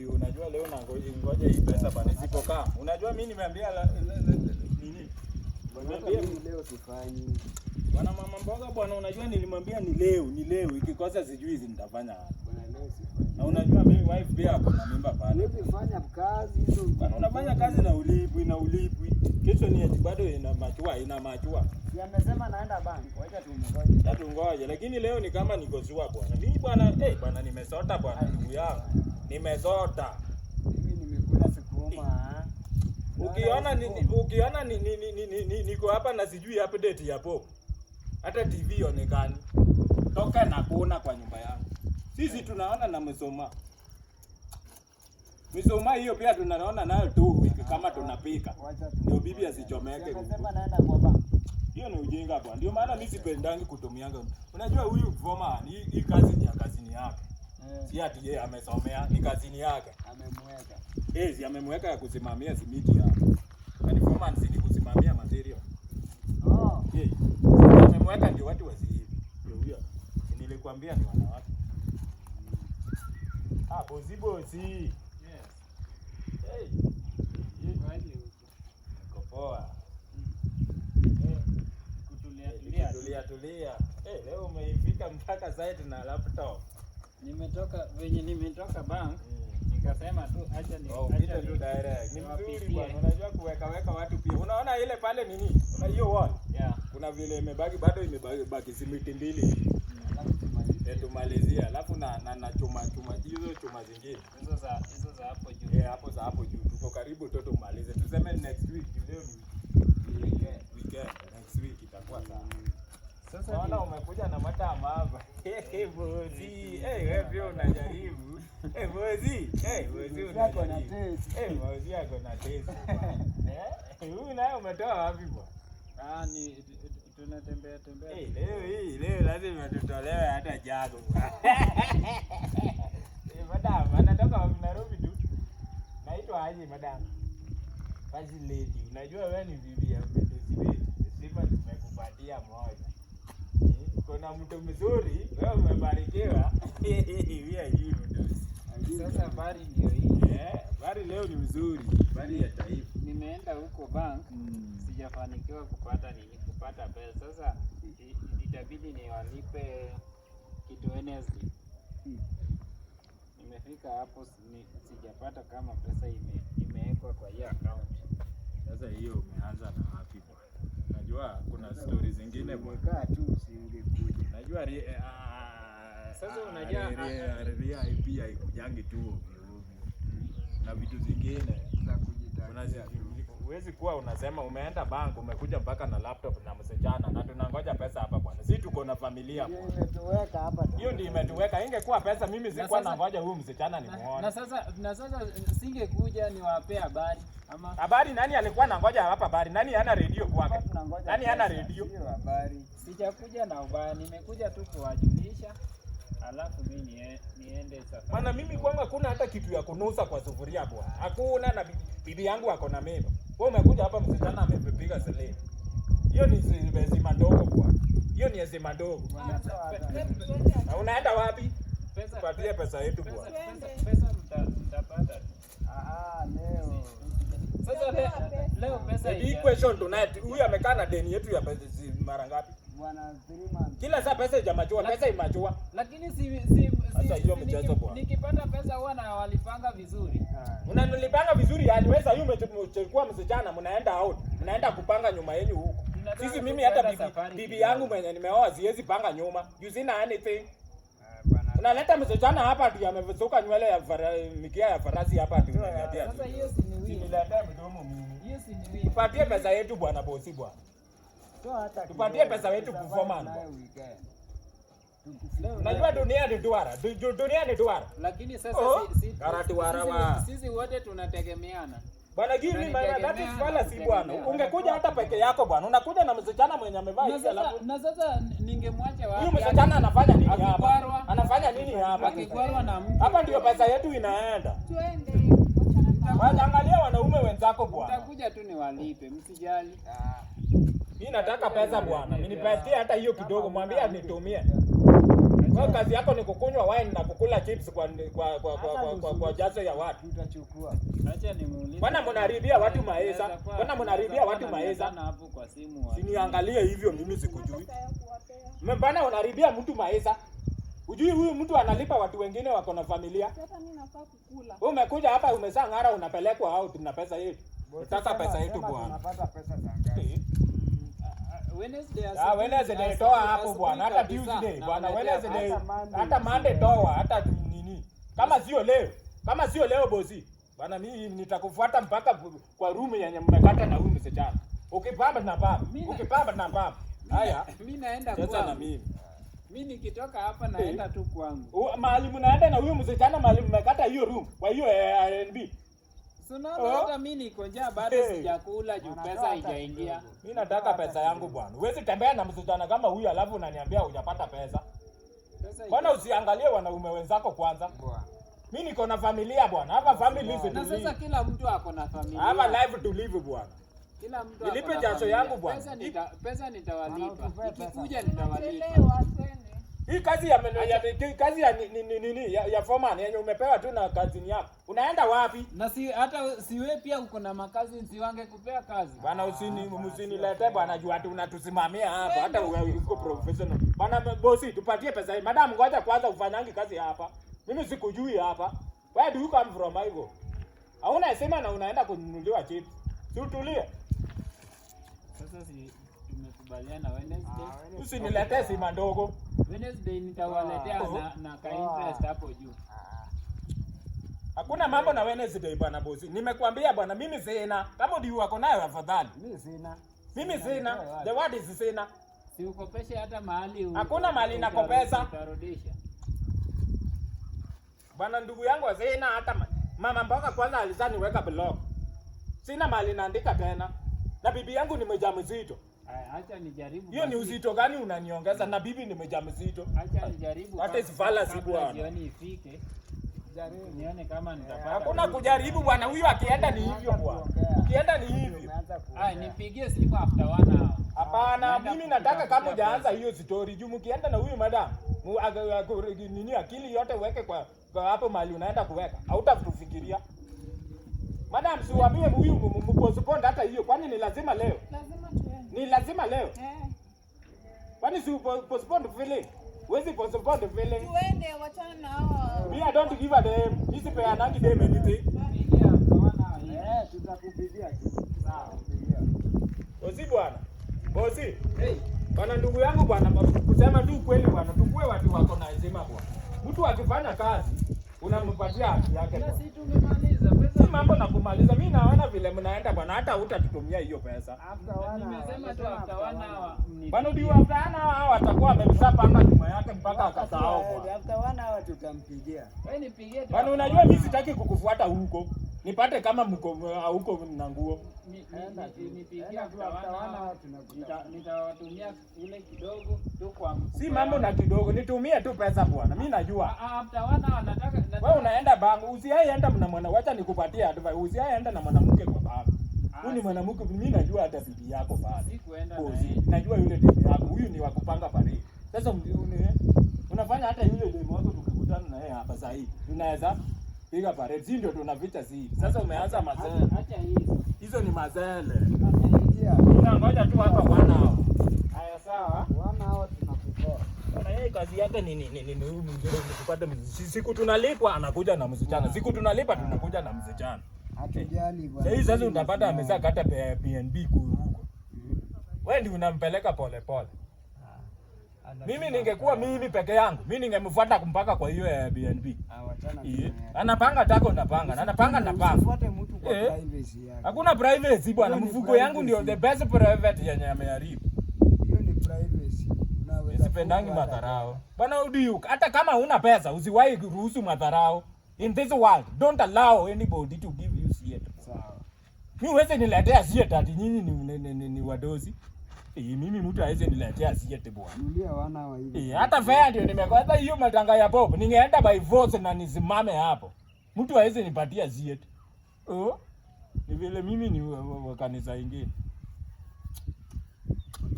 ndio unajua leo na ngoja hii pesa bana isipokaa. Unajua mimi nimeambia nini? Nimeambia leo sifanyi. Bwana mama mboga bwana, unajua nilimwambia ni leo ikikosa sijui nitafanya hapa. Bwana leo sifanyi. Na unajua mimi wife pia ako na mimba pale. Wewe fanya kazi hizo. Bwana unafanya kazi na ulipwi. Kesho ni eti bado ina machua. Si amesema naenda bank. Wacha tumngoje. Tatungoje, lakini leo ni kama niko sure bwana. Mimi bwana, bwana nimesota bwana ndugu yangu. Nimesota. Mimi nimekula sukuma. Ukiona niko hapa na sijui update ya pop. Hata TV ionekani. Toka na kuona kwa nyumba yangu. Sisi tunaona na Misoma hiyo pia tunaona nayo tu kama tunapika. Ndio bibi asichomeke. Anasema naenda kwa bank. Hiyo ni ujinga bwana. Ndio maana mimi sipendangi kutumianga. Unajua huyu Voma hii kazi ni ya kazini yake. Si ati yeye amesomea, ni kazini yake. Amemweka. Si amemweka ya kusimamia simiti hapa. Yaani Voma ni kusimamia material. Amemweka ndio watu wasihivi. Ndio huyo. Nilikwambia ni wanawake. Bozi. Yes. Kopoa. Kutulia. Leo umeifika mpaka site na laptop. Nimetoka bank. Nikasema tu acha tu direct. Ni mzuri bwana. Unajua kuweka watu pia. Unaona ile pale nini? Una hiyo wall. Yeah. Kuna vile imebaki simiti mbili. Tumalizia. Alafu na chuma hizo chuma zingine. Hizo za hapo juu. Hapo za hapo juu. Tuko karibu tu tumalize. Tuseme next week. Leo ni weekend. Next week itakuwa sawa. Sasa naona umekuja na matama hapa. Bozi. Wewe pia unajaribu. Bozi. Bozi unako na taste. Bozi yako na taste. Huyu naye umetoa wapi bwana? Ni tunatembea. Leo lazima tutolewe hata jago. Madam, anatoka wapi Nairobi tu? Naitwa aje madam? Kazi lady. Unajua wewe ni bibi ya mpenzi wetu. Sema tumekupatia moja. Kuna mtu mzuri, wewe umebarikiwa. Wewe hivi tu. Sasa habari ndio hii. Habari leo ni mzuri. Habari ya taifa. Nimeenda huko bank, sijafanikiwa kupata pesa. Sasa itabidi niwalipe kitu NSD. Nimefika hapo sijapata kama pesa imewekwa kwa hiyo account. Sasa hiyo umeanza na wapi bwana? Najua kuna stories zingine Umekaa tu usingekuja. Najua sasa unajua IP haikujangi tu ovyo. Na vitu zingine za kujitakia. Huwezi kuwa unasema umeenda bank umekuja mpaka na laptop na msijana na tunangoja pesa hapa bwana. Sisi tuko na familia bwana. Imetuweka hapa. Hiyo ndio imetuweka. Ingekuwa pesa mimi sikuwa nangoja huyu msichana nimuone. Na sasa singekuja niwape habari ama habari. Nani alikuwa nangoja hapa habari? Nani hana radio kwake? Nani hana radio? Habari. Sijakuja na ubaya, nimekuja tu kuwajulisha. Alafu mimi niende safari. Maana mimi kwangu kuna hata kitu ya kunusa kwa sufuria bwana. Hakuna na bibi yangu ako na mimba. Wewe umekuja hapa msichana amepiga seleni. Hiyo ni zima ndogo bwana. Hiyo ni zima ndogo. Na unaenda wapi? Patia pesa yetu bwana. Pesa mtapata. Leo. Sasa leo pesa hii question tonight. Huyu amekaa na deni yetu ya mara ngapi? Bwana 3 months. Kila saa pesa haijamachua, pesa imachua. Lakini sasa hiyo mchezo bwana. Nikipata pesa huwa na walipanga vizuri. Unanilipanga vizuri hadi wewe sasa umechukua msichana mnaenda out. Mnaenda kupanga nyuma yenu huko. Sisi mimi hata bibi yangu mwenye nimeoa siwezi panga nyuma. You see anything? Unaleta msichana hapa tu amevuka nywele ya mikia ya farasi hapa tu unaniambia. Sasa hiyo si ni wewe. Niletea mdomo mimi. Hiyo si ni wewe. Tupatie pesa yetu bwana bosi bwana. Tupatie pesa yetu performance. Unajua dunia ni duara. Dunia ni duara. Lakini sasa sisi wote tunategemeana. Bwana give me my that is fallacy bwana. Ungekuja hata peke yako bwana. Unakuja na msichana mwenye amevaa hivi alafu. Na sasa ningemwacha wapi? Huyu msichana anafanya nini hapa? Anafanya nini hapa? Akigwarwa na mtu. Hapa ndio pesa yetu inaenda. Twende. Angalia wanaume wenzako bwana. Utakuja tu niwalipe, msijali. Mimi nataka pesa bwana. Minipatie hata hiyo kidogo, mwambie anitumie. Wewe kazi yako ni kukunywa wine na kukula chips kwa jazo ya watu. Tutachukua. Acha nimuulize. Bwana mnaribia watu maeza. Bwana mnaribia watu maeza. Hapo kwa simu. Siniangalie hivyo mimi sikujui. Mbona unaribia mtu maeza? Ujui huyu mtu analipa watu wengine wako na familia. Sasa mimi nafaa kukula. Wewe umekuja hapa umezaa ngara unapelekwa out na pesa yetu. Unataka pesa yetu bwana. Tunapata pesa za ngapi? Wednesday toa hapo bwana, hata Tuesday bwana, Wednesday hata Monday toa, hata nini. Kama sio leo bosi. Bwana mimi nitakufuata mpaka kwa room yenye mmekata na huyu msichana. Ukipamba na baba. Ukipamba na baba. Haya, mimi naenda sasa kwangu. na mimi. Mimi nikitoka hapa naenda tu kwangu. Mahali mnaenda na huyu msichana mahali mmekata hiyo room. Kwa hiyo R&B. Hata mimi niko njaa bado sijakula juu pesa haijaingia. Mimi nataka pesa yangu bwana. Huwezi tembea na msichana kama huyu alafu unaniambia hujapata pesa. Bwana usiangalie wanaume wenzako kwanza. Mimi niko na familia bwana. Hapa family hizo. Na sasa kila mtu ako na familia. Hapa life to live bwana. Kila mtu nilipe jasho yangu bwana. Pesa nitawalipa. Ikikuja nitawalipa. Hii kazi ya foreman yenye umepewa tu na kazini yako. Unaenda wapi? Na hata siwe pia uko na makazi siwange kupea kazi. Bwana usinilete bwana juu ati unatusimamia hapa. Hata wewe uko professional. Bwana bosi tupatie pesa hii. Madam ngoja kwanza ufanyangi kazi hapa. Mimi sikujui hapa. Where do you come from hivyo? Hauna sema na unaenda kununuliwa chips. Si utulie. Sasa tumekubaliana Wednesday. Usiniletee sima ndogo. Wednesday nitawaletea na ka interest hapo juu. Hakuna mambo na Wednesday bwana bosi. Nimekuambia bwana mimi sina. Kama ndio wako nayo afadhali. Mimi sina. The word is sina. Si ukopeshe hata mahali. Hakuna mahali nakopesa. Utarudisha. Bwana ndugu yangu sina hata mama mboga kwanza alizaniweka blog. Sina mahali naandika tena. Na bibi yangu ni mjamzito. Acha nijaribu. Hiyo ni uzito gani unaniongeza na bibi ni mjamzito? Acha nijaribu. Hata isifala si bwana. Jioni ifike. Jaribu nione kama nitapata. Hakuna kujaribu bwana, huyu akienda ni hivyo bwana. Ukienda ni hivyo. Nipigie simu after 1 hour. Hapana, mimi nataka kama hujaanza hiyo story. Juu mkienda na huyu madam, nini akili yote uweke kwa hapo mahali unaenda kuweka. Hautatufikiria. Madam, siwaambie huyu mpostpone hata hiyo. Kwani ni lazima leo? Lazima tuende. Ni lazima leo. Kwani si postpone feeling? Wezi postpone feeling. Tuende wachana na hawa. Me I don't give a damn. Hizi pea nangi dem anything. Tutakupigia tu. Sawa. Bosi bwana. Bosi. Bwana ndugu yangu bwana, kusema tu kweli bwana, tukue watu wako na heshima bwana. Mtu akifanya kazi unampatia haki yake. Na si tumemaliza pesa. Si mambo na kumaliza. Mimi naona vile mnaenda bwana, hata hutatutumia hiyo pesa. Nimesema tu after 1 hour. Bwana ndio after 1 hour watakuwa wamemshapanga nyuma yake mpaka akasahau bwana. After 1 hour tutampigia. Wewe nipigie tu. Bwana unajua mimi sitaki kukufuata huko. Nipate kama mko huko na nguo. Nipigie after 1 hour nitawatumia ile kidogo tu kwa mfuko. Si mambo na kidogo, nitumie tu pesa bwana. Mimi najua. After 1 hour nataka wewe unaenda bangu, usiaenda na mwana, wacha nikupatie advice. Usiaenda na mwanamke kwa bangu. Huyu ni mwanamke, mimi najua hata bibi yako bado. Sikuenda na yeye. Najua yule bibi yako, huyu ni wa kupanga pale. Sasa unafanya hata yule bibi wako tukikutana na yeye hapa sasa hivi. Tunaweza piga pale. Si ndio tunavicha si. Sasa umeanza mazele. Acha hizo. Hizo ni mazele. Tunapigia. Ngoja tu hapa bwana hao. Haya sawa. 1 hour tunakutoa. Na yeye kazi yake ni huyu mzee kupata siku tunalipwa anakuja na msichana. Siku tunalipa tunakuja na msichana. Hatujali bwana. Sasa utapata amezaa kata PNB huko. Wewe ndio unampeleka pole pole. Mimi ningekuwa mimi peke yangu, mimi ningemfuata mpaka kwa hiyo BNB. Anapanga tako napanga, na anapanga napanga. Usifuate mtu kwa privacy yake. Hakuna privacy bwana, mfuko yangu ndio the best private yenye ameharibu. Hiyo ni privacy. Sipendangi madharau. Bwana udiu, hata kama huna pesa, usiwahi kuruhusu madharau. In this world, don't allow anybody to give you shit. Sawa. Mimi wewe niletea shit ati nyinyi ni wadozi. Mimi mtu hawezi niletea shit bwana. Nulia wana wa hivi. Hata fair ndio nimekwenda hiyo matanga ya pop. Ningeenda by force na nisimame hapo. Mtu hawezi nipatia shit. Ni vile mimi ni wa kanisa ingine.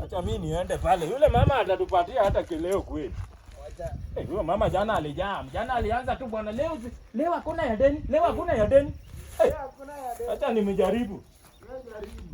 Acha mimi niende pale. Yule mama atatupatia hata kileo kweli. Huyo mama jana alijaa. Jana alianza tu bwana, leo hakuna ya deni. Leo hakuna ya deni. Acha nimejaribu. Jaribu.